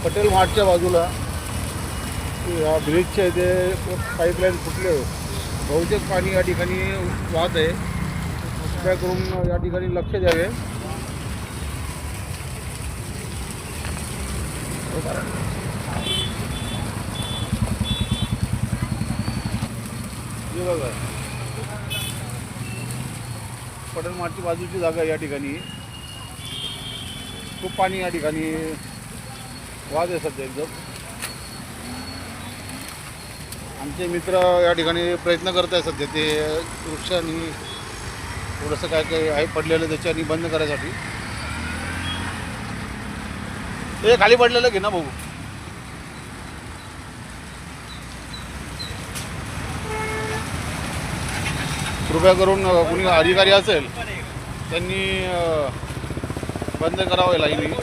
पटेल मार्टच्या बाजूला या ब्रिजच्या इथे पाईपलाईन फुटले. बहुतेक पाणी या ठिकाणी वाहत आहे. कृपया करून या ठिकाणी लक्ष द्यावे. हे बघा, पटेल मार्टची बाजूची जागा या ठिकाणी खूप पाणी या ठिकाणी वाद आहे सध्या एकदम. आमचे मित्र या ठिकाणी प्रयत्न करत आहे सध्या ते वृक्षांनी थोडंसं काय काय आहे पडलेलं त्याच्यानी बंद करायसाठी. ते खाली पडलेलं घे ना भाऊ. कृपया करून कोणी अधिकारी असेल त्यांनी बंद करावं लाईनी.